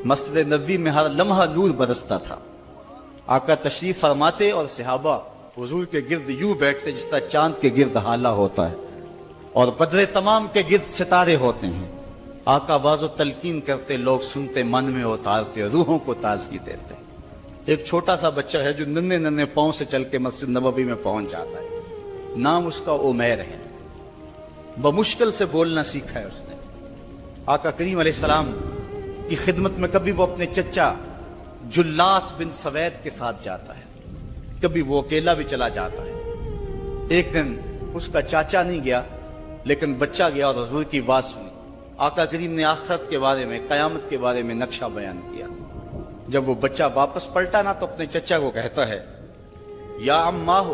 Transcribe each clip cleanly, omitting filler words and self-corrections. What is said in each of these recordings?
مسجد نبوی میں ہر لمحہ نور برستا تھا۔ آقا تشریف فرماتے اور صحابہ حضور کے گرد یوں بیٹھتے جس طرح چاند کے گرد ہالہ ہوتا ہے اور بدر تمام کے گرد ستارے ہوتے ہیں۔ آقا واز و تلقین کرتے، لوگ سنتے، من میں اتارتے، روحوں کو تازگی دیتے۔ ایک چھوٹا سا بچہ ہے جو ننھے ننھے پاؤں سے چل کے مسجد نبوی میں پہنچ جاتا ہے، نام اس کا عمیر ہے، بمشکل سے بولنا سیکھا ہے اس نے۔ آقا کریم علیہ السلام کی خدمت میں کبھی وہ اپنے چچا جلاس بن سوید کے ساتھ جاتا ہے، کبھی وہ اکیلا بھی چلا جاتا ہے۔ ایک دن اس کا چاچا نہیں گیا لیکن بچہ گیا اور حضور کی بات سنی۔ آقا کریم نے آخرت کے بارے میں، قیامت کے بارے میں نقشہ بیان کیا۔ جب وہ بچہ واپس پلٹا نا تو اپنے چچا کو کہتا ہے، یا اماہ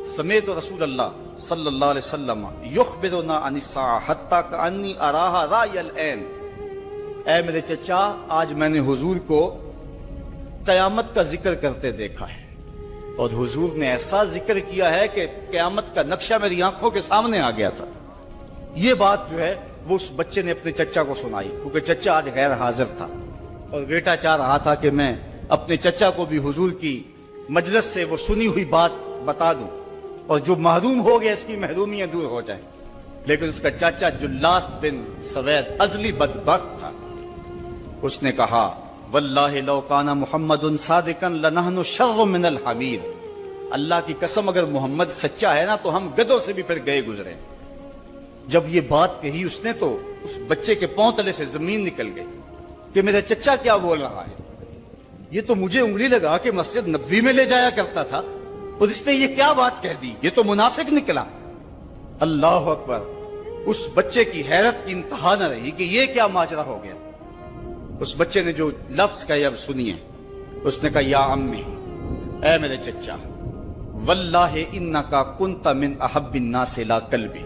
سمیت رسول اللہ صلی اللہ علیہ وسلم یخبرنا عن الساعہ حتی کانی اراہا رای العین۔ اے میرے چچا، آج میں نے حضور کو قیامت کا ذکر کرتے دیکھا ہے، اور حضور نے ایسا ذکر کیا ہے کہ قیامت کا نقشہ میری آنکھوں کے سامنے آ گیا تھا۔ یہ بات جو ہے وہ اس بچے نے اپنے چچا کو سنائی، کیونکہ چچا آج غیر حاضر تھا اور بیٹا چاہ رہا تھا کہ میں اپنے چچا کو بھی حضور کی مجلس سے وہ سنی ہوئی بات بتا دوں اور جو محروم ہو گیا اس کی محرومیاں دور ہو جائیں۔ لیکن اس کا چاچا جلاس بن سوید ازلی بدبخت تھا۔ اس نے کہا، واللہ لو کان محمد صادقا لنحن شر من الحمیر۔ اللہ کی قسم اگر محمد سچا ہے نا تو ہم گدھوں سے بھی پھر گئے گزرے۔ جب یہ بات کہی اس نے تو اس بچے کے پاؤں تلے سے زمین نکل گئی کہ میرا چچا کیا بول رہا ہے، یہ تو مجھے انگلی لگا کے مسجد نبوی میں لے جایا کرتا تھا اور اس نے یہ کیا بات کہہ دی، یہ تو منافق نکلا۔ اللہ اکبر! اس بچے کی حیرت کی انتہا نہ رہی کہ یہ کیا ماجرا ہو گیا۔ اس بچے نے جو لفظ کہے اب سنیے، اس نے کہا، یا امی، اے میرے چچا، واللہ انکا کنت من احب الناس الی قلبی۔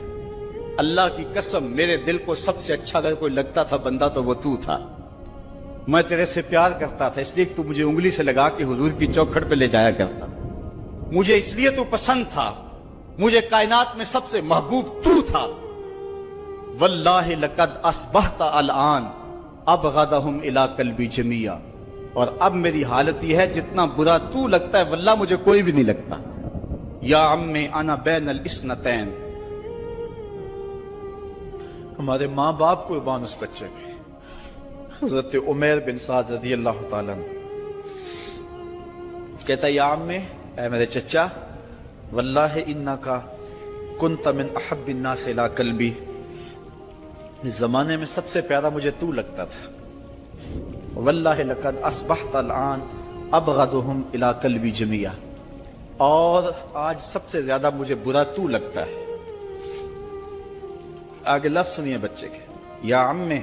اللہ کی قسم میرے دل کو سب سے اچھا اگر کوئی لگتا تھا بندہ تو وہ تو تھا۔ میں تیرے سے پیار کرتا تھا اس لیے کہ تو مجھے انگلی سے لگا کے حضور کی چوکھٹ پہ لے جایا کرتا، مجھے اس لیے تو پسند تھا، مجھے کائنات میں سب سے محبوب تو تھا۔ واللہ لقد اصبحت الان ابغضهم الی قلبی جمیعا۔ اور اب میری حالت یہ ہے جتنا برا تو لگتا ہے واللہ مجھے کوئی بھی نہیں لگتا۔ یا عمی انا بین الاثنتین۔ ہمارے ماں باپ قربان اس بچے کے۔ حضرت عمیر بن سعد رضی اللہ تعالیٰ عنہ کہتا ہے، یا عمی، اے میرے چچا، واللہ انکا کنت من احب الناس الی قلبی۔ اس زمانے میں سب سے پیارا مجھے تو لگتا تھا۔ واللہ لقد اصبحت الان ابغضهم الی قلبی جمیعا۔ اور آج سب سے زیادہ مجھے برا تو لگتا ہے۔ آگے لفظ سنیے بچے کے، یا عمی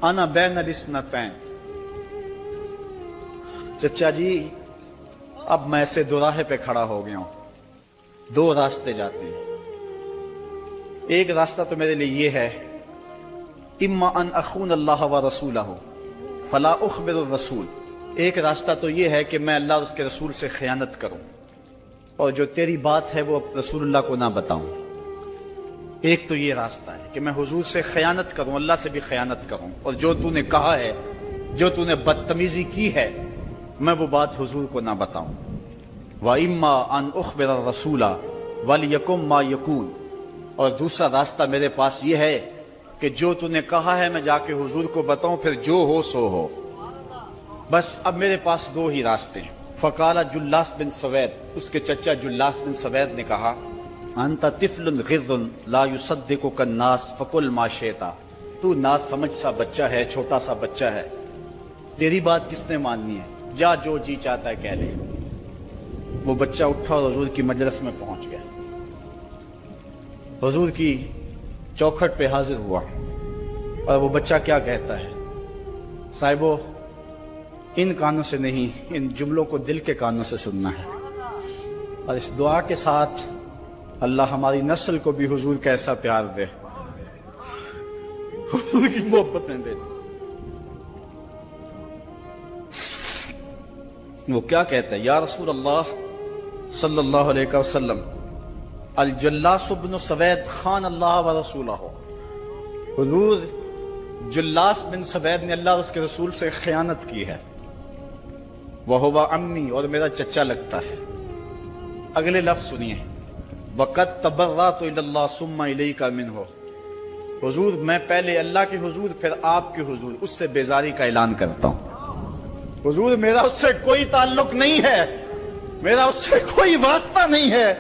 انا بین الاثنتین۔ چچا جی، اب میں ایسے دو راہے پہ کھڑا ہو گیا ہوں، دو راستے جاتے ہیں۔ ایک راستہ تو میرے لیے یہ ہے، اما ان اخون اللہ و رسولہ فلا اخبر الرسول۔ ایک راستہ تو یہ ہے کہ میں اللہ اور اس کے رسول سے خیانت کروں اور جو تیری بات ہے وہ رسول اللہ کو نہ بتاؤں۔ ایک تو یہ راستہ ہے کہ میں حضور سے خیانت کروں، اللہ سے بھی خیانت کروں، اور جو تو نے کہا ہے، جو تو نے بدتمیزی کی ہے، میں وہ بات حضور کو نہ بتاؤں۔ وَإِمَّا أَنْ أُخْبِرَ الرَّسُولَ وَلْيَكُنْ مَا يَكُونُ۔ اور دوسرا راستہ میرے پاس یہ ہے کہ جو تو نے کہا ہے میں جا کے حضور کو بتاؤں، پھر جو ہو سو ہو۔ بس اب میرے پاس دو ہی راستے ہیں۔ فقال جلاس بن سوید، اس کے چچا جلاس بن سوید نے کہا، انت طفل غض لا یصدقک الناس فقل ما شئت۔ تو نا سمجھ سا بچہ ہے، چھوٹا سا بچہ ہے، تیری بات کس نے ماننی ہے، جا جو جی چاہتا ہے کہہ لے۔ وہ بچہ اٹھا اور حضور کی مجلس میں پہنچ گیا، حضور کی چوکھٹ پہ حاضر ہوا، اور وہ بچہ کیا کہتا ہے، صاحبو ان کانوں سے نہیں، ان جملوں کو دل کے کانوں سے سننا ہے، اور اس دعا کے ساتھ اللہ ہماری نسل کو بھی حضور کا ایسا پیار دے، حضور کی محبتیں دے۔ وہ کیا کہتا ہے، یا رسول اللہ صلی اللہ علیہ وسلم، الجلاس بن سوید خان اللہ و رسولہ۔ حضور جلاس بن سوید نے اللہ اور اس کے رسول سے خیانت کی ہے، وَهُوَ عَمِّي، اور میرا چچا لگتا ہے۔ اگلے لفظ سنیے، وَقَدْ تَبَرَّأْتُ إِلَى اللَّهِ ثُمَّ إِلَيْكَ مِنْهُ، حضور میں پہلے اللہ کے حضور پھر آپ کے حضور اس سے بیزاری کا اعلان کرتا ہوں۔ حضور میرا اس سے کوئی تعلق نہیں ہے، میرا اس سے کوئی واسطہ نہیں ہے۔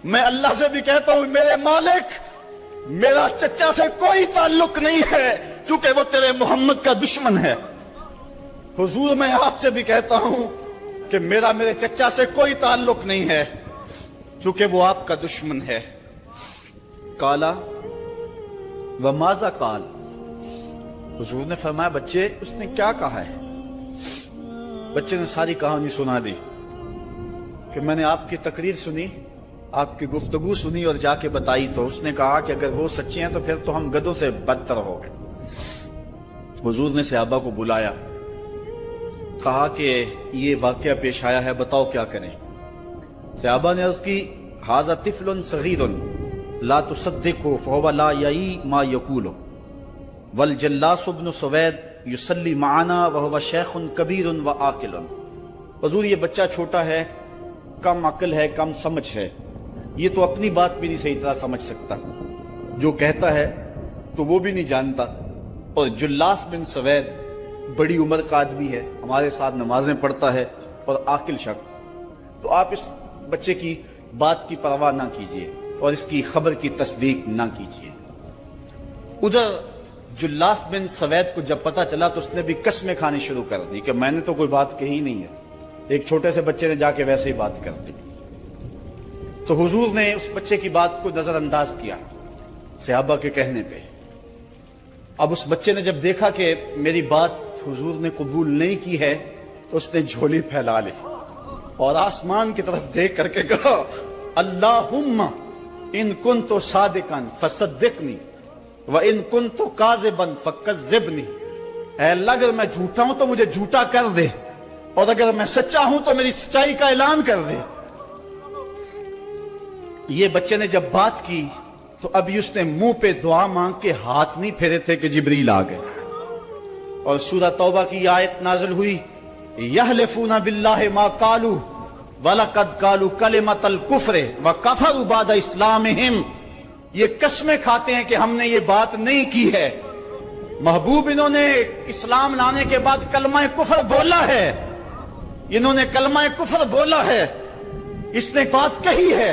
میں اللہ سے بھی کہتا ہوں میرے مالک، میرا چچا سے کوئی تعلق نہیں ہے چونکہ وہ تیرے محمد کا دشمن ہے۔ حضور میں آپ سے بھی کہتا ہوں کہ میرے چچا سے کوئی تعلق نہیں ہے چونکہ وہ آپ کا دشمن ہے۔ کالا وماذا قال، حضور نے فرمایا بچے اس نے کیا کہا ہے؟ بچے نے ساری کہانی سنا دی کہ میں نے آپ کی تقریر سنی، آپ کی گفتگو سنی اور جا کے بتائی تو اس نے کہا کہ اگر وہ سچے ہیں تو پھر تو ہم گدھوں سے بدتر ہو گئے۔ حضور نے صحابہ کو بلایا، کہا کہ یہ واقعہ پیش آیا ہے، بتاؤ کیا کریں۔ صحابہ نے عرض کی ھذا طفل صغیر لا تصدقه فهو لا یعی ما یقول والجلاس بن سوید یصلی معنا وهو شیخ کبیر وعاقل، حضور یہ بچہ چھوٹا ہے، کم عقل ہے، کم سمجھ ہے، یہ تو اپنی بات بھی نہیں صحیح طرح سمجھ سکتا، جو کہتا ہے تو وہ بھی نہیں جانتا، اور جلاس بن سوید بڑی عمر کا آدمی ہے، ہمارے ساتھ نمازیں پڑھتا ہے اور عاقل شخص، تو آپ اس بچے کی بات کی پرواہ نہ کیجیے اور اس کی خبر کی تصدیق نہ کیجیے۔ ادھر جلاس بن سوید کو جب پتا چلا تو اس نے بھی قسمیں کھانی شروع کر دی کہ میں نے تو کوئی بات کہی نہیں ہے، ایک چھوٹے سے بچے نے جا کے ویسے ہی بات کر دی۔ تو حضور نے اس بچے کی بات کو نظر انداز کیا صحابہ کے کہنے پہ۔ اب اس بچے نے جب دیکھا کہ میری بات حضور نے قبول نہیں کی ہے تو اس نے جھولی پھیلا لی اور آسمان کی طرف دیکھ کر کے کہا اللہم ان کنت صادقا فصدقنی وان کنت کاذبا فکذبنی، اے اللہ اگر میں جھوٹا ہوں تو مجھے جھوٹا کر دے اور اگر میں سچا ہوں تو میری سچائی کا اعلان کر دے۔ یہ بچے نے جب بات کی تو ابھی اس نے منہ پہ دعا مانگ کے ہاتھ نہیں پھیرے تھے کہ جبریل آ گئے، اور سورہ توبہ کی آیت نازل ہوئی یحلفون باللہ ما قالوا وَلَقَدْ قَالُوا كَلِمَةَ الْكُفْرِ وَكَفَرُوا بَعْدَ إِسْلَامِهِمْ، یہ قسمیں کھاتے ہیں کہ ہم نے یہ بات نہیں کی ہے۔ محبوب انہوں نے اسلام لانے کے بعد کلمہ کفر بولا ہے، انہوں نے کلمہ کفر بولا ہے، اس نے بات کہی ہے۔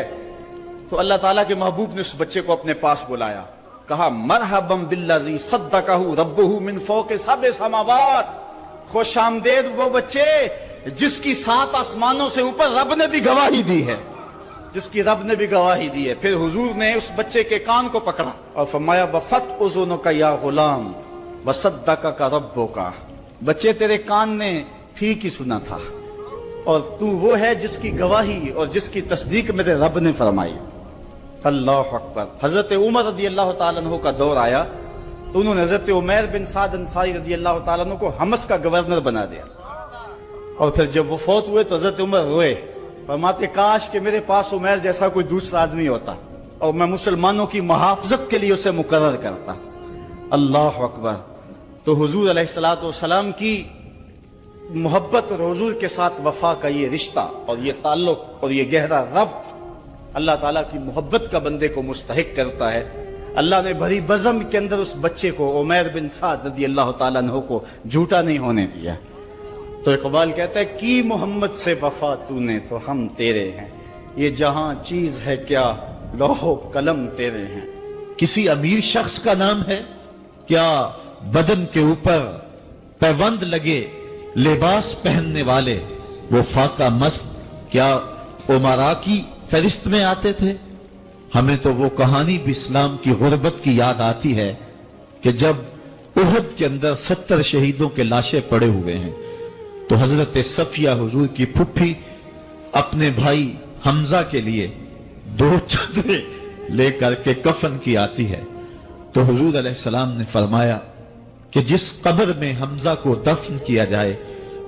تو اللہ تعالیٰ کے محبوب نے اس بچے کو اپنے پاس بلایا، کہا مرحبا بالذی صدقہ ربہ من فوق سبع سماوات، خوش آمدید وہ بچے جس کی 7 آسمانوں سے اوپر رب نے بھی گواہی دی ہے، جس کی رب نے بھی گواہی دی ہے۔ پھر حضور نے اس بچے کے کان کو پکڑا اور فرمایا وَفَتْ اُذُنُكَ يَا غُلَامُ وَصَدَّقَكَ رَبُّكَ، بچے تیرے کان نے ٹھیک ہی سنا تھا اور تو وہ ہے جس کی گواہی اور جس کی تصدیق میرے رب نے فرمائی۔ اللہ اکبر۔ حضرت عمر رضی اللہ تعالیٰ عنہ کا دور آیا تو انہوں نے حضرت عمیر بن سعد انصاری رضی اللہ تعالیٰ عنہ کو حمص کا گورنر بنا دیا، اور پھر جب وہ فوت ہوئے تو حضرت عمر روئے، فرماتے کاش کہ میرے پاس عمیر جیسا کوئی دوسرا آدمی ہوتا اور میں مسلمانوں کی محافظت کے لیے اسے مقرر کرتا۔ اللہ اکبر۔ تو حضور علیہ الصلوۃ والسلام کی محبت اور حضور کے ساتھ وفا کا یہ رشتہ اور یہ تعلق اور یہ گہرا ربط اللہ تعالیٰ کی محبت کا بندے کو مستحق کرتا ہے۔ اللہ نے بھری بزم کے اندر اس بچے کو عمیر بن سعد رضی اللہ تعالیٰ عنہ کو جھوٹا نہیں ہونے دیا۔ تو اقبال کہتا ہے کی محمد سے وفا تو نے تو ہم تیرے ہیں، یہ جہاں چیز ہے کیا لوح و قلم تیرے ہیں۔ کسی امیر شخص کا نام ہے کیا بدن کے اوپر پیوند لگے لباس پہننے والے وہ فاقہ مست کیا امراء کی فہرست میں آتے تھے؟ ہمیں تو وہ کہانی بھی اسلام کی غربت کی یاد آتی ہے کہ جب احد کے اندر 70 شہیدوں کے لاشیں پڑے ہوئے ہیں تو حضرت صفیہ حضور کی پھپھی اپنے بھائی حمزہ کے لیے 2 چادریں لے کر کے کفن کی آتی ہے، تو حضور علیہ السلام نے فرمایا کہ جس قبر میں حمزہ کو دفن کیا جائے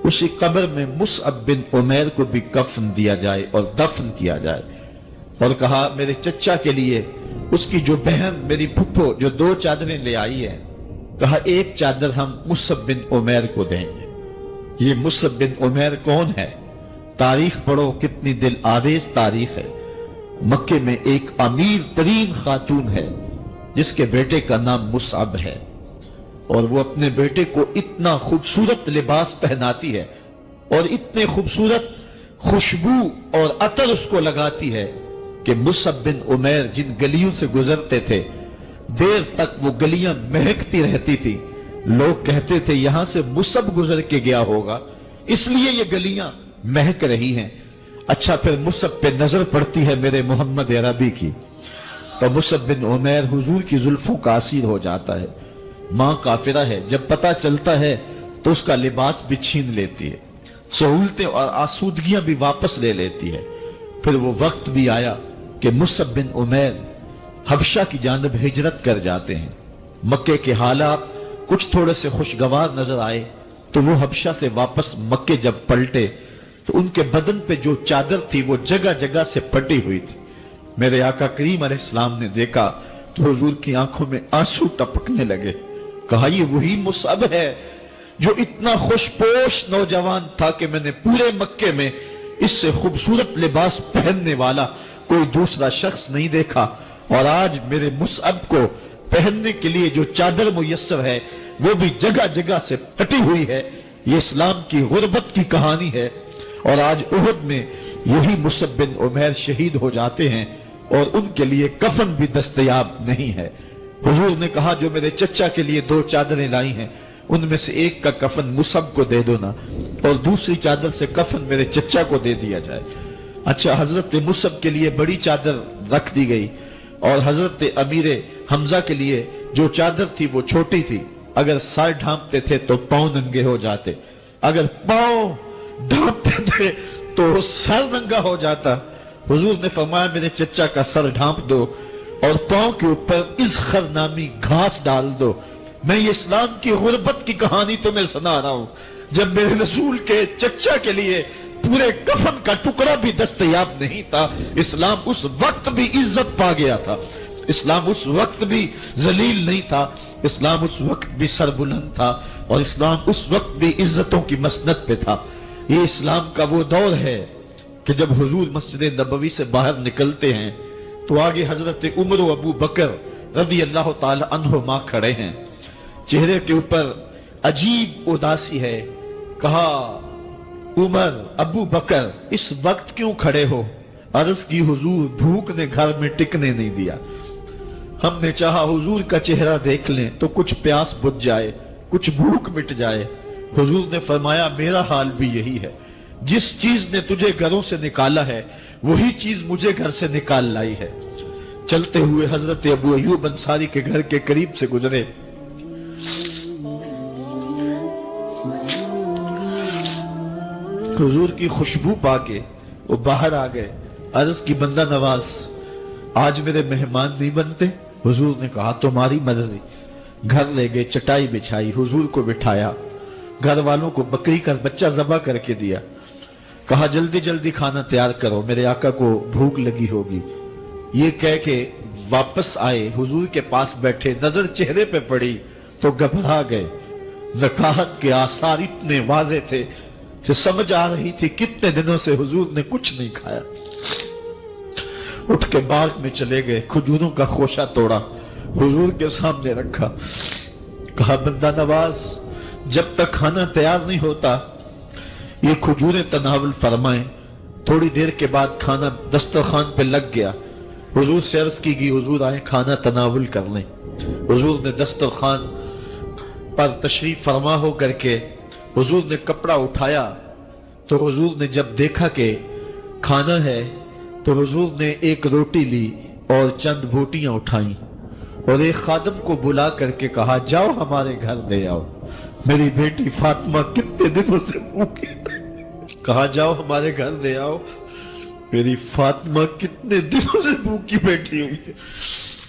اسی قبر میں مصعب بن عمیر کو بھی کفن دیا جائے اور دفن کیا جائے، اور کہا میرے چچا کے لیے اس کی جو بہن میری پھپھو جو 2 چادریں لے آئی ہے کہا ایک چادر ہم مصعب بن عمیر کو دیں گے۔ یہ مصعب بن عمیر کون ہے؟ تاریخ پڑھو، کتنی دل آویز تاریخ ہے۔ مکے میں ایک امیر ترین خاتون ہے جس کے بیٹے کا نام مصعب ہے، اور وہ اپنے بیٹے کو اتنا خوبصورت لباس پہناتی ہے اور اتنے خوبصورت خوشبو اور عطر اس کو لگاتی ہے کہ مصعب بن عمیر جن گلیوں سے گزرتے تھے دیر تک وہ گلیاں مہکتی رہتی تھی۔ لوگ کہتے تھے یہاں سے مصعب گزر کے گیا ہوگا اس لیے یہ گلیاں مہک رہی ہیں۔ اچھا، پھر مصعب پہ نظر پڑتی ہے میرے محمد عربی کی، تو مصعب بن عمیر حضور کی زلفوں کا اسیر ہو جاتا ہے۔ ماں کافرہ ہے، جب پتہ چلتا ہے تو اس کا لباس بھی چھین لیتی ہے، سہولتیں اور آسودگیاں بھی واپس لے لیتی ہے۔ پھر وہ وقت بھی آیا کہ مصعب بن عمیر حبشہ کی جانب ہجرت کر جاتے ہیں۔ مکے کے حالات کچھ تھوڑے سے خوشگوار نظر آئے تو وہ حبشہ سے واپس مکے جب پلٹے تو ان کے بدن پہ جو چادر تھی وہ جگہ جگہ سے پٹی ہوئی تھی۔ میرے آقا کریم علیہ السلام نے دیکھا تو حضور کی آنکھوں میں آنسو ٹپکنے لگے۔ کہا یہ وہی مصعب ہے جو اتنا خوش پوش نوجوان تھا کہ میں نے پورے مکے میں اس سے خوبصورت لباس پہننے والا کوئی دوسرا شخص نہیں دیکھا، اور آج میرے مصعب کو پہننے کے لیے جو چادر میسر ہے وہ بھی جگہ جگہ سے پٹی ہوئی ہے۔ یہ اسلام کی غربت کی کہانی ہے، اور آج احد میں یہی مصعب بن عمیر شہید ہو جاتے ہیں اور ان کے لیے کفن بھی دستیاب نہیں ہے۔ حضور نے کہا جو میرے چچا کے لیے 2 چادریں لائی ہیں ان میں سے ایک کا کفن مصعب کو دے دو نا، اور دوسری چادر سے کفن میرے چچا کو دے دیا جائے۔ اچھا، حضرت مصعب کے لیے بڑی چادر رکھ دی گئی، اور حضرت امیر حمزہ کے لیے جو چادر تھی وہ چھوٹی تھی، اگر سر ڈھانپتے تھے تو پاؤں ننگے ہو جاتے، اگر پاؤں ڈھانپتے تھے تو سر ننگا ہو جاتا۔ حضور نے فرمایا میرے چچا کا سر ڈھانپ دو اور پاؤں کے اوپر اذخر نامی گھاس ڈال دو۔ میں یہ اسلام کی غربت کی کہانی تمہیں سنا رہا ہوں، جب میرے رسول کے چچا کے لیے پورے کفن کا ٹکڑا بھی دستیاب نہیں تھا، اسلام اس وقت بھی عزت پا گیا تھا، اسلام اس وقت بھی ذلیل نہیں تھا، اسلام اس وقت بھی سربلند تھا، اور اسلام اس وقت بھی عزتوں کی مسند پہ تھا۔ یہ اسلام کا وہ دور ہے کہ جب حضور مسجد نبوی سے باہر نکلتے ہیں تو آگے حضرت عمر و ابو بکر رضی اللہ تعالی عنہما کھڑے ہیں، چہرے کے اوپر عجیب اداسی ہے۔ کہا عمر، ابو بکر اس وقت کیوں کھڑے ہو؟ عرض کی حضور بھوک نے گھر میں ٹکنے نہیں دیا، ہم نے چاہا حضور کا چہرہ دیکھ لیں تو کچھ پیاس بجھ جائے، کچھ بھوک مٹ جائے۔ حضور نے فرمایا میرا حال بھی یہی ہے، جس چیز نے تجھے گھروں سے نکالا ہے وہی چیز مجھے گھر سے نکال لائی ہے۔ چلتے ہوئے حضرت ابو ایوب انصاری کے گھر کے قریب سے گزرے، حضور کی خوشبو پا کے وہ باہر آ گئے۔ عرض کی بندہ نواز آج میرے مہمان نہیں بنتے؟ حضور نے کہا تمہاری مرضی۔ گھر لے گئے، چٹائی بچھائی، حضور کو بٹھایا، گھر والوں کو بکری کا بچہ ذبح کر کے دیا، کہا جلدی جلدی کھانا تیار کرو، میرے آقا کو بھوک لگی ہوگی۔ یہ کہہ کے واپس آئے، حضور کے پاس بیٹھے، نظر چہرے پہ پڑی تو گھبرا گئے۔ نکاحت کے آثار اتنے واضح تھے کہ سمجھ آ رہی تھی کتنے دنوں سے حضور نے کچھ نہیں کھایا۔ اٹھ کے باغ میں چلے گئے، کھجوروں کا خوشہ توڑا، حضور کے سامنے رکھا، کہا بندہ نواز جب تک کھانا تیار نہیں ہوتا یہ کھجوریں تناول فرمائیں۔ تھوڑی دیر کے بعد کھانا دسترخوان پہ لگ گیا، حضور سے عرض کی گئی حضور آئیں کھانا تناول کر لیں۔ حضور نے دسترخوان پر تشریف فرما ہو کر کے حضور نے کپڑا اٹھایا تو حضور نے جب دیکھا کہ کھانا ہے تو حضور نے ایک روٹی لی اور چند بوٹیاں اٹھائیں اور ایک خادم کو بلا کر کے کہا جاؤ ہمارے گھر دے آؤ، میری بیٹی فاطمہ کتنے دنوں سے بھوکی، کہا جاؤ ہمارے گھر دے آؤ، میری فاطمہ کتنے دنوں سے بھوکی بیٹھی ہوئی ہے۔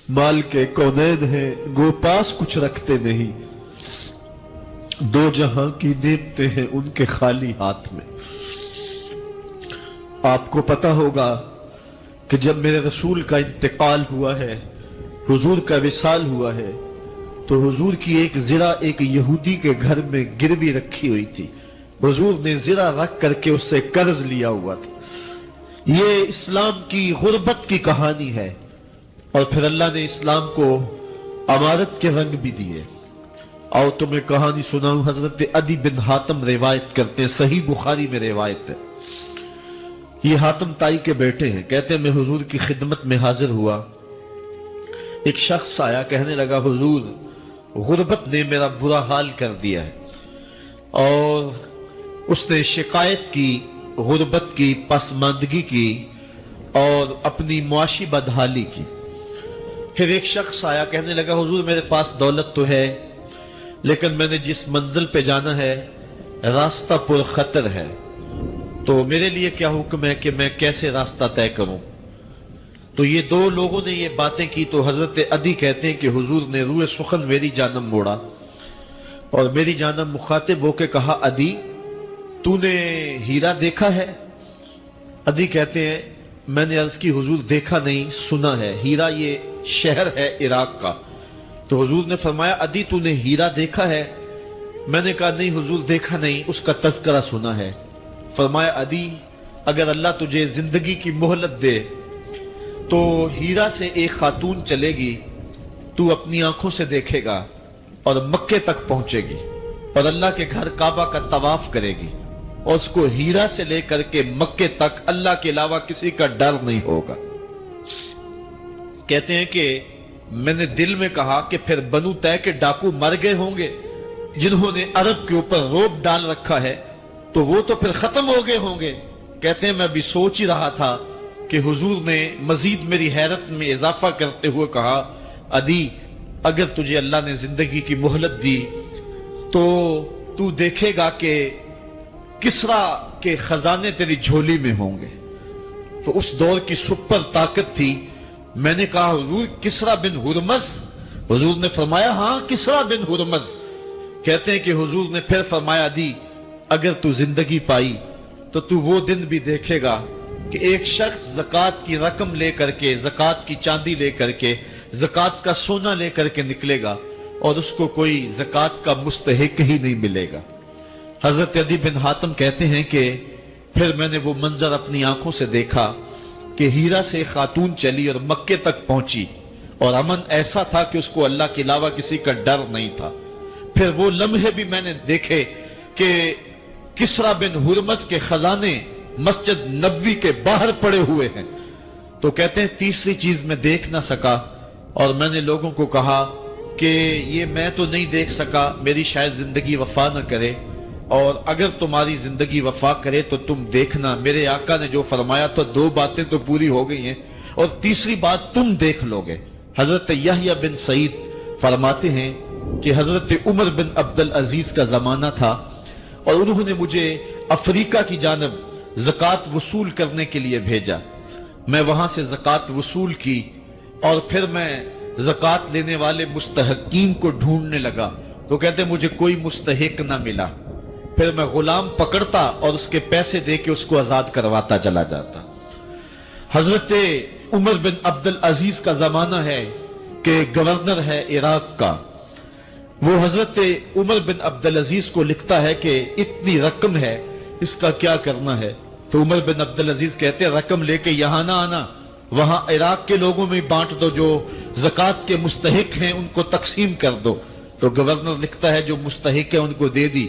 مال کے کونین ہیں گو پاس کچھ رکھتے نہیں، دو جہاں کی نعمتیں ہیں ان کے خالی ہاتھ میں۔ آپ کو پتا ہوگا کہ جب میرے رسول کا انتقال ہوا ہے، حضور کا وصال ہوا ہے، تو حضور کی ایک زرہ ایک یہودی کے گھر میں گروی رکھی ہوئی تھی. حضور نے زرہ رکھ کر کے اس سے قرض لیا ہوا تھا. یہ اسلام کی غربت کی کہانی ہے. اور پھر اللہ نے اسلام کو امارت کے رنگ بھی دیے. اور تمہیں کہانی سناؤں. حضرت عدی بن حاتم روایت کرتے ہیں, صحیح بخاری میں روایت ہے. یہ حاتم تائی کے بیٹے ہیں. کہتے ہیں میں حضور کی خدمت میں حاضر ہوا. ایک شخص آیا, کہنے لگا حضور غربت نے میرا برا حال کر دیا ہے. اور اس نے شکایت کی, غربت کی, پسماندگی کی اور اپنی معاشی بدحالی کی. پھر ایک شخص آیا, کہنے لگا حضور میرے پاس دولت تو ہے لیکن میں نے جس منزل پہ جانا ہے راستہ پر خطر ہے, تو میرے لیے کیا حکم ہے کہ میں کیسے راستہ طے کروں. تو یہ دو لوگوں نے یہ باتیں کی. تو حضرت عدی کہتے ہیں کہ حضور نے روح سخن میری جانب موڑا اور میری جانب مخاطب ہو کے کہا عدی تو نے ہیرا دیکھا ہے؟ عدی کہتے ہیں میں نے عرض کی حضور دیکھا نہیں, سنا ہے. ہیرا یہ شہر ہے عراق کا. تو حضور نے فرمایا عدی تو نے ہیرا دیکھا ہے؟ میں نے کہا نہیں حضور دیکھا نہیں, اس کا تذکرہ سنا ہے. فرمایا عدی اگر اللہ تجھے زندگی کی مہلت دے تو ہیرا سے ایک خاتون چلے گی, تو اپنی آنکھوں سے دیکھے گا اور مکے تک پہنچے گی اور اللہ کے گھر کعبہ کا طواف کرے گی اور اس کو ہیرا سے لے کر کے مکے تک اللہ کے علاوہ کسی کا ڈر نہیں ہوگا. کہتے ہیں کہ میں نے دل میں کہا کہ پھر بنو طے کے ڈاکو مر گئے ہوں گے جنہوں نے عرب کے اوپر روب ڈال رکھا ہے, تو وہ تو پھر ختم ہو گئے ہوں گے. کہتے ہیں میں بھی سوچ ہی رہا تھا کہ حضور نے مزید میری حیرت میں اضافہ کرتے ہوئے کہا عدی اگر تجھے اللہ نے زندگی کی مہلت دی تو تو دیکھے گا کہ کسرا کے خزانے تیری جھولی میں ہوں گے. تو اس دور کی سپر طاقت تھی. میں نے کہا حضور کسرا بن ہرمز؟ حضور نے فرمایا ہاں کسرا بن ہرمز. کہتے ہیں کہ حضور نے پھر فرمایا عدی اگر تو زندگی پائی تو تو وہ دن بھی دیکھے گا کہ ایک شخص زکوٰۃ کی رقم لے کر کے, زکوٰۃ کی چاندی لے کر کے, زکوٰۃ کا سونا لے کر کے نکلے گا اور اس کو کوئی زکوٰۃ کا مستحق ہی نہیں ملے گا. حضرت عدی بن حاتم کہتے ہیں کہ پھر میں نے وہ منظر اپنی آنکھوں سے دیکھا کہ ہیرا سے خاتون چلی اور مکے تک پہنچی اور امن ایسا تھا کہ اس کو اللہ کے علاوہ کسی کا ڈر نہیں تھا. پھر وہ لمحے بھی میں نے دیکھے کہ کسرا بن ہرمز کے خزانے مسجد نبوی کے باہر پڑے ہوئے ہیں. تو کہتے ہیں تیسری چیز میں دیکھ نہ سکا اور میں نے لوگوں کو کہا کہ یہ میں تو نہیں دیکھ سکا, میری شاید زندگی وفا نہ کرے, اور اگر تمہاری زندگی وفا کرے تو تم دیکھنا میرے آقا نے جو فرمایا تو دو باتیں تو پوری ہو گئی ہیں اور تیسری بات تم دیکھ لو گے. حضرت یحییٰ بن سعید فرماتے ہیں کہ حضرت عمر بن عبدالعزیز کا زمانہ تھا اور انہوں نے مجھے افریقہ کی جانب زکوٰۃ وصول کرنے کے لیے بھیجا. میں وہاں سے زکوٰۃ وصول کی اور پھر میں زکوٰۃ لینے والے مستحقین کو ڈھونڈنے لگا. تو کہتے مجھے کوئی مستحق نہ ملا. پھر میں غلام پکڑتا اور اس کے پیسے دے کے اس کو آزاد کرواتا چلا جاتا. حضرت عمر بن عبدالعزیز کا زمانہ ہے کہ گورنر ہے عراق کا. وہ حضرت عمر بن عبدالعزیز کو لکھتا ہے کہ اتنی رقم ہے, اس کا کیا کرنا ہے. تو عمر بن عبدالعزیز کہتے ہیں رقم لے کے یہاں نہ آنا, وہاں عراق کے لوگوں میں بانٹ دو, جو زکوٰۃ کے مستحق ہیں ان کو تقسیم کر دو. تو گورنر لکھتا ہے جو مستحق ہے ان کو دے دی,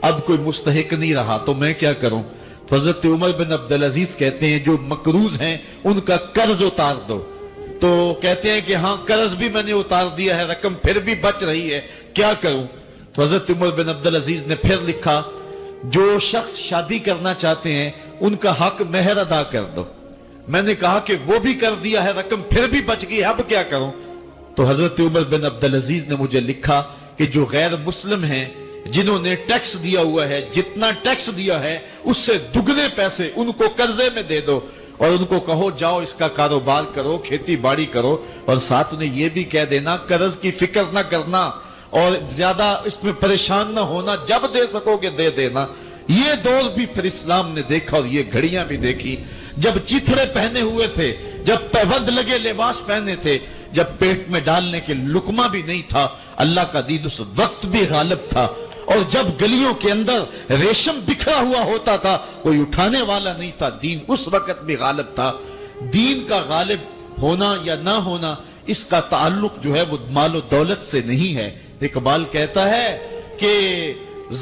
اب کوئی مستحق نہیں رہا تو میں کیا کروں. تو حضرت عمر بن عبدالعزیز کہتے ہیں جو مقروض ہیں ان کا قرض اتار دو. تو کہتے ہیں کہ ہاں قرض بھی میں نے اتار دیا ہے, رقم پھر بھی بچ رہی ہے, کیا کروں. تو حضرت عمر بن عبدالعزیز نے پھر لکھا جو شخص شادی کرنا چاہتے ہیں ان کا حق مہر ادا کر دو. میں نے کہا کہ وہ بھی کر دیا ہے, رقم پھر بھی بچ گئی, اب کیا کروں. تو حضرت عمر بن عبدالعزیز نے مجھے لکھا کہ جو غیر مسلم ہیں جنہوں نے ٹیکس دیا ہوا ہے, جتنا ٹیکس دیا ہے اس سے دگنے پیسے ان کو قرضے میں دے دو اور ان کو کہو جاؤ اس کا کاروبار کرو, کھیتی باڑی کرو, اور ساتھ انہیں یہ بھی کہہ دینا قرض کی فکر نہ کرنا اور زیادہ اس میں پریشان نہ ہونا, جب دے سکو گے دے دینا. یہ دور بھی پھر اسلام نے دیکھا اور یہ گھڑیاں بھی دیکھی جب چیتھڑے پہنے ہوئے تھے, جب پیوند لگے لباس پہنے تھے, جب پیٹ میں ڈالنے کے لقمہ بھی نہیں تھا، اللہ کا دین اس وقت بھی غالب تھا۔ اور جب گلیوں کے اندر ریشم بکھرا ہوا ہوتا تھا، کوئی اٹھانے والا نہیں تھا، دین اس وقت بھی غالب تھا۔ دین کا غالب ہونا یا نہ ہونا، اس کا تعلق جو ہے وہ مال و دولت سے نہیں ہے۔ اقبال کہتا ہے کہ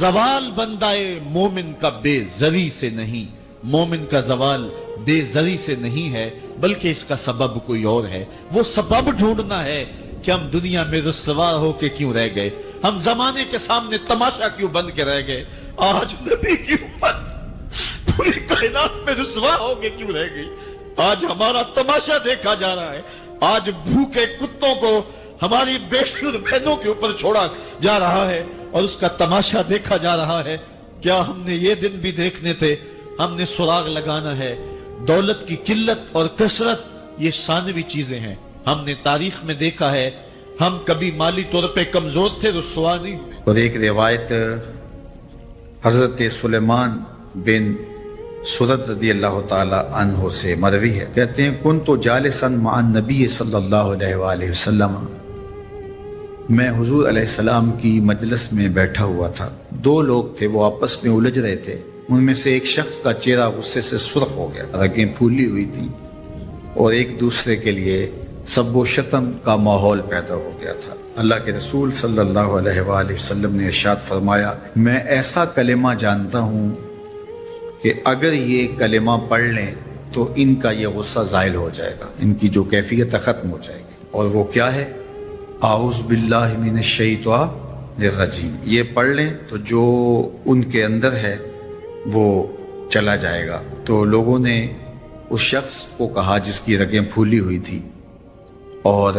زوال بندہ مومن کا بے زری سے نہیں، مومن کا زوال بے زری سے نہیں ہے، بلکہ اس کا سبب کوئی اور ہے۔ وہ سبب ڈھونڈنا ہے کہ ہم دنیا میں رسوا ہو کے کیوں رہ گئے، ہم زمانے کے سامنے تماشا کیوں بن کے رہ گئے، آج نبی کی امت پوری کائنات میں رسوا ہو کے کیوں رہ گئی، آج ہمارا تماشا دیکھا جا رہا ہے، آج بھوکے کتوں کو ہماری بے شمار بہنوں کے اوپر چھوڑا جا رہا ہے اور اس کا تماشا دیکھا جا رہا ہے۔ کیا ہم نے یہ دن بھی دیکھنے تھے؟ ہم نے سراغ لگانا ہے۔ دولت کی قلت اور کثرت یہ ثانوی چیزیں ہیں۔ ہم نے تاریخ میں دیکھا ہے، ہم کبھی مالی طور پہ کمزور تھے، رسوا نہیں ہوئے۔ اور ایک روایت حضرت سلیمان بن سرد رضی اللہ تعالی عنہ سے مروی ہے، کہتے ہیں کنت جالسا مع النبی صلی اللہ علیہ وآلہ وسلم، میں حضور علیہ السلام کی مجلس میں بیٹھا ہوا تھا، دو لوگ تھے، وہ آپس میں الجھ رہے تھے، ان میں سے ایک شخص کا چہرہ غصے سے سرخ ہو گیا، رگیں پھولی ہوئی تھی، اور ایک دوسرے کے لیے سب و شتم کا ماحول پیدا ہو گیا تھا۔ اللہ کے رسول صلی اللہ علیہ وآلہ وسلم نے ارشاد فرمایا، میں ایسا کلمہ جانتا ہوں کہ اگر یہ کلمہ پڑھ لیں تو ان کا یہ غصہ زائل ہو جائے گا، ان کی جو کیفیت ختم ہو جائے گی، اور وہ کیا ہے؟ اعوذ باللہ من الشیطان الرجیم۔ یہ پڑھ لیں تو جو ان کے اندر ہے وہ چلا جائے گا۔ تو لوگوں نے اس شخص کو کہا جس کی رگیں پھولی ہوئی تھی اور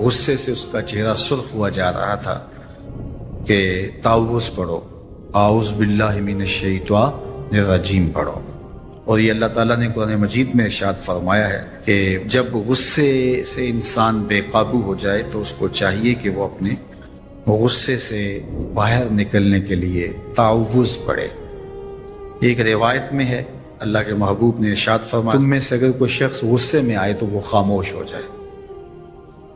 غصے سے اس کا چہرہ سرخ ہوا جا رہا تھا کہ تعوذ پڑھو، اعوذ باللہ من الشیطان الرجیم پڑھو۔ اور یہ اللہ تعالیٰ نے قرآن مجید میں ارشاد فرمایا ہے کہ جب غصے سے انسان بے قابو ہو جائے تو اس کو چاہیے کہ وہ اپنے غصے سے باہر نکلنے کے لیے تعوذ پڑھے۔ ایک روایت میں ہے اللہ کے محبوب نے ارشاد فرمایا، تم میں سے اگر کوئی شخص غصے میں آئے تو وہ خاموش ہو جائے،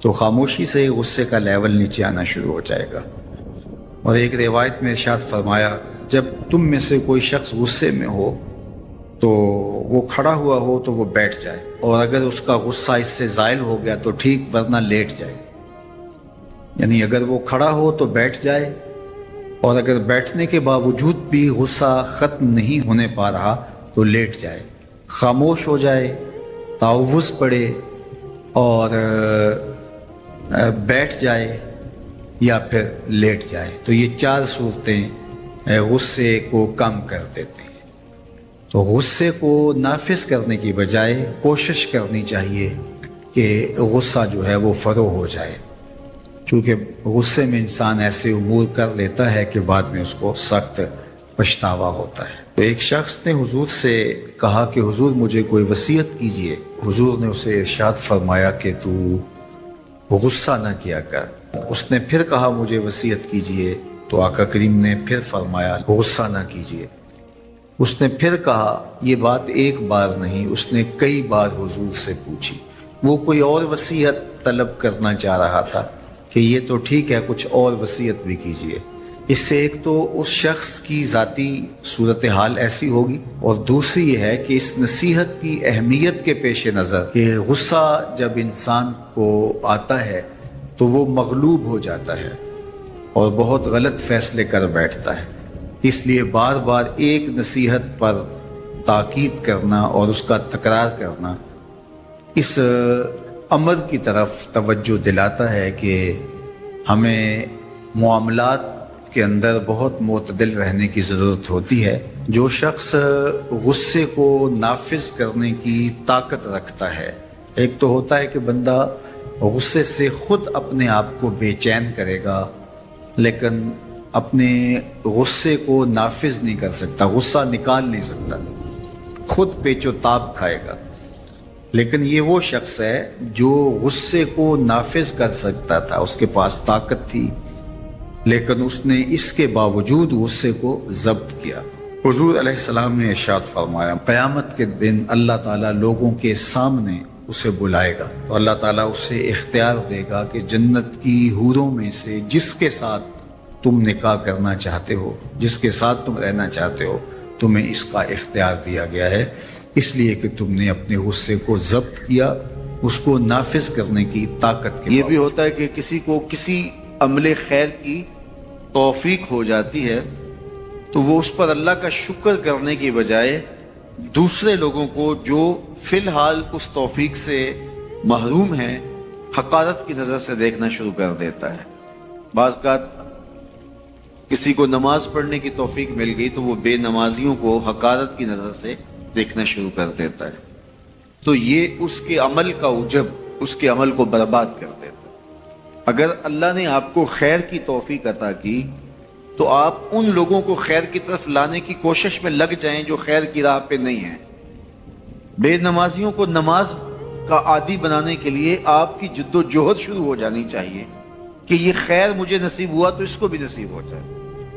تو خاموشی سے غصے کا لیول نیچے آنا شروع ہو جائے گا۔ اور ایک روایت میں ارشاد فرمایا، جب تم میں سے کوئی شخص غصے میں ہو تو وہ کھڑا ہوا ہو تو وہ بیٹھ جائے، اور اگر اس کا غصہ اس سے زائل ہو گیا تو ٹھیک، ورنہ لیٹ جائے۔ یعنی اگر وہ کھڑا ہو تو بیٹھ جائے، اور اگر بیٹھنے کے باوجود بھی غصہ ختم نہیں ہونے پا رہا تو لیٹ جائے، خاموش ہو جائے، تعوذ پڑھے اور بیٹھ جائے یا پھر لیٹ جائے۔ تو یہ چار صورتیں غصے کو کم کر دیتے ہیں۔ تو غصے کو نافذ کرنے کی بجائے کوشش کرنی چاہیے کہ غصہ جو ہے وہ فروغ ہو جائے، چونکہ غصے میں انسان ایسے امور کر لیتا ہے کہ بعد میں اس کو سخت پچھتاوا ہوتا ہے۔ تو ایک شخص نے حضور سے کہا کہ حضور مجھے کوئی وصیت کیجئے۔ حضور نے اسے ارشاد فرمایا کہ تو غصہ نہ کیا کر۔ اس نے پھر کہا مجھے وصیت کیجئے، تو آقا کریم نے پھر فرمایا غصہ نہ کیجئے۔ اس نے پھر کہا، یہ بات ایک بار نہیں، اس نے کئی بار حضور سے پوچھی۔ وہ کوئی اور وصیت طلب کرنا چاہ رہا تھا کہ یہ تو ٹھیک ہے، کچھ اور وصیت بھی کیجئے۔ اس سے ایک تو اس شخص کی ذاتی صورتحال ایسی ہوگی، اور دوسری یہ ہے کہ اس نصیحت کی اہمیت کے پیش نظر کہ غصہ جب انسان کو آتا ہے تو وہ مغلوب ہو جاتا ہے اور بہت غلط فیصلے کر بیٹھتا ہے، اس لیے بار بار ایک نصیحت پر تاکید کرنا اور اس کا تکرار کرنا اس امر کی طرف توجہ دلاتا ہے کہ ہمیں معاملات کے اندر بہت معتدل رہنے کی ضرورت ہوتی ہے۔ جو شخص غصے کو نافذ کرنے کی طاقت رکھتا ہے، ایک تو ہوتا ہے کہ بندہ غصے سے خود اپنے آپ کو بے چین کرے گا، لیکن اپنے غصے کو نافذ نہیں کر سکتا، غصہ نکال نہیں سکتا، خود پیچ و تاب کھائے گا۔ لیکن یہ وہ شخص ہے جو غصے کو نافذ کر سکتا تھا، اس کے پاس طاقت تھی، لیکن اس نے اس کے باوجود غصے کو ضبط کیا۔ حضور علیہ السلام نے ارشاد فرمایا، قیامت کے دن اللہ تعالیٰ لوگوں کے سامنے اسے بلائے گا تو اللہ تعالیٰ اسے اختیار دے گا کہ جنت کی حوروں میں سے جس کے ساتھ تم نکاح کرنا چاہتے ہو، جس کے ساتھ تم رہنا چاہتے ہو، تمہیں اس کا اختیار دیا گیا ہے، اس لیے کہ تم نے اپنے غصے کو ضبط کیا، اس کو نافذ کرنے کی طاقت کے۔ یہ بھی ہوتا ہے کہ کسی کو کسی عمل خیر کی توفیق ہو جاتی ہے تو وہ اس پر اللہ کا شکر کرنے کی بجائے دوسرے لوگوں کو جو فی الحال اس توفیق سے محروم ہیں حقارت کی نظر سے دیکھنا شروع کر دیتا ہے۔ بعض اوقات کسی کو نماز پڑھنے کی توفیق مل گئی تو وہ بے نمازیوں کو حقارت کی نظر سے دیکھنا شروع کر دیتا ہے، تو یہ اس کے عمل کا عجب اس کے عمل کو برباد کر دیتا ہے۔ اگر اللہ نے آپ کو خیر کی توفیق عطا کی تو آپ ان لوگوں کو خیر کی طرف لانے کی کوشش میں لگ جائیں جو خیر کی راہ پہ نہیں ہیں۔ بے نمازیوں کو نماز کا عادی بنانے کے لیے آپ کی جد و جہد شروع ہو جانی چاہیے کہ یہ خیر مجھے نصیب ہوا تو اس کو بھی نصیب ہو جائے،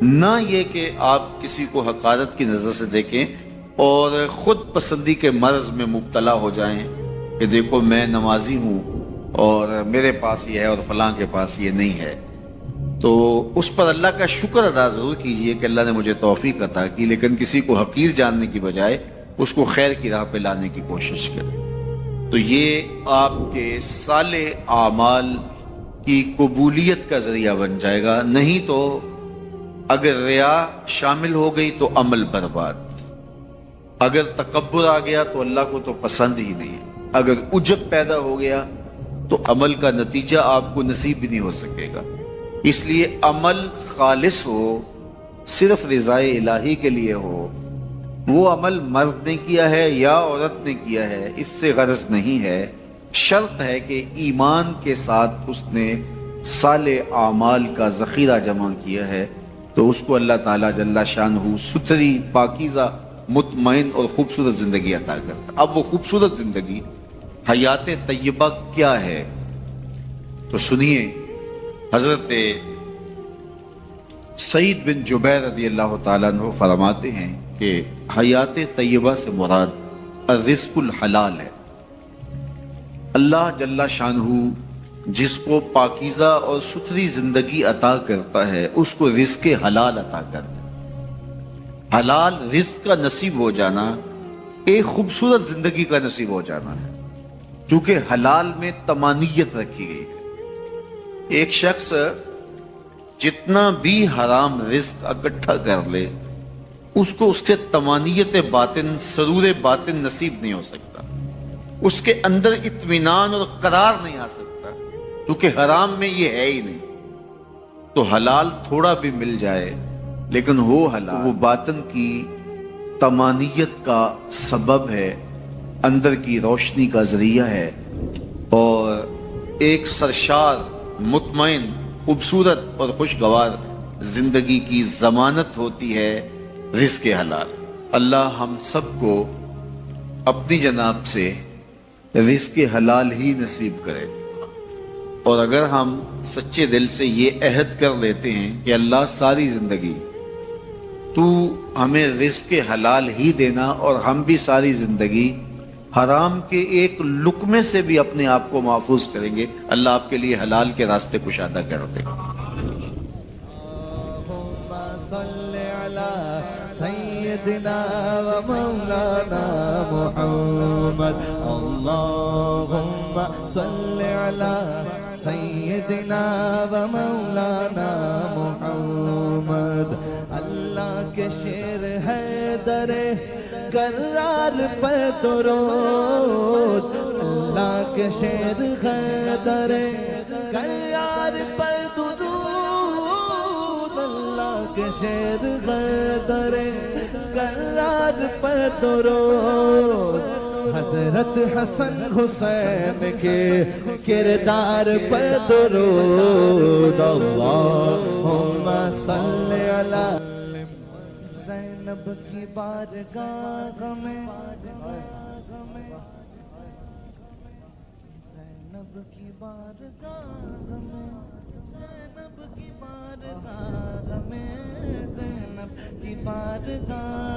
نہ یہ کہ آپ کسی کو حقارت کی نظر سے دیکھیں اور خود پسندی کے مرض میں مبتلا ہو جائیں کہ دیکھو میں نمازی ہوں اور میرے پاس یہ ہے اور فلاں کے پاس یہ نہیں ہے۔ تو اس پر اللہ کا شکر ادا ضرور کیجئے کہ اللہ نے مجھے توفیق عطا کی، لیکن کسی کو حقیر جاننے کی بجائے اس کو خیر کی راہ پہ لانے کی کوشش کریں، تو یہ آپ کے صالح اعمال کی قبولیت کا ذریعہ بن جائے گا۔ نہیں تو اگر ریا شامل ہو گئی تو عمل برباد، اگر تکبر آ گیا تو اللہ کو تو پسند ہی نہیں، اگر عجب پیدا ہو گیا تو عمل کا نتیجہ آپ کو نصیب بھی نہیں ہو سکے گا۔ اس لیے عمل خالص ہو، صرف رضائے الہی کے لیے ہو، وہ عمل مرد نے کیا ہے یا عورت نے کیا ہے اس سے غرض نہیں ہے، شرط ہے کہ ایمان کے ساتھ اس نے صالح اعمال کا ذخیرہ جمع کیا ہے تو اس کو اللہ تعالیٰ جل شانہ ستھری، پاکیزہ، مطمئن اور خوبصورت زندگی عطا کرتا۔ اب وہ خوبصورت زندگی حیات طیبہ کیا ہے تو سنیے، حضرت سعید بن جبیر رضی اللہ تعالیٰ عنہ فرماتے ہیں کہ حیات طیبہ سے مراد الرزق الحلال ہے۔ اللہ جل شانہ جس کو پاکیزہ اور ستھری زندگی عطا کرتا ہے اس کو رزق حلال عطا کرتا ہے۔ حلال رزق کا نصیب ہو جانا ایک خوبصورت زندگی کا نصیب ہو جانا ہے، کیونکہ حلال میں طمانیت رکھی گئی ہے۔ ایک شخص جتنا بھی حرام رزق اکٹھا کر لے اس کو اس سے طمانیت باطن، سرور باطن نصیب نہیں ہو سکتا، اس کے اندر اطمینان اور قرار نہیں آ سکتا، کیونکہ حرام میں یہ ہے ہی نہیں۔ تو حلال تھوڑا بھی مل جائے لیکن وہ حلال وہ باطن کی طمانیت کا سبب ہے، اندر کی روشنی کا ذریعہ ہے، اور ایک سرشار، مطمئن، خوبصورت اور خوشگوار زندگی کی ضمانت ہوتی ہے رزق حلال۔ اللہ ہم سب کو اپنی جناب سے رزق حلال ہی نصیب کرے، اور اگر ہم سچے دل سے یہ عہد کر لیتے ہیں کہ اللہ ساری زندگی تو ہمیں رزق حلال ہی دینا اور ہم بھی ساری زندگی حرام کے ایک لقمے سے بھی اپنے آپ کو محفوظ کریں گے، اللہ آپ کے لیے حلال کے راستے کشادہ کر دے گا۔ سيدنا ومولانا محمد اللهم صل على سيدنا ومولانا محمد اللہ کے شیر حیدر کرار پر درود اللہ کے شیر حیدر کرار پر درود اللہ کے شیر حیدر کرار پر درود حضرت حسن حسین کے کردار پر درود اللہم صلی علی زینب کی بارگاہ میں زینب کی بارگاہ میں زینب کی بارگاہ میں زینب کی بارگاہ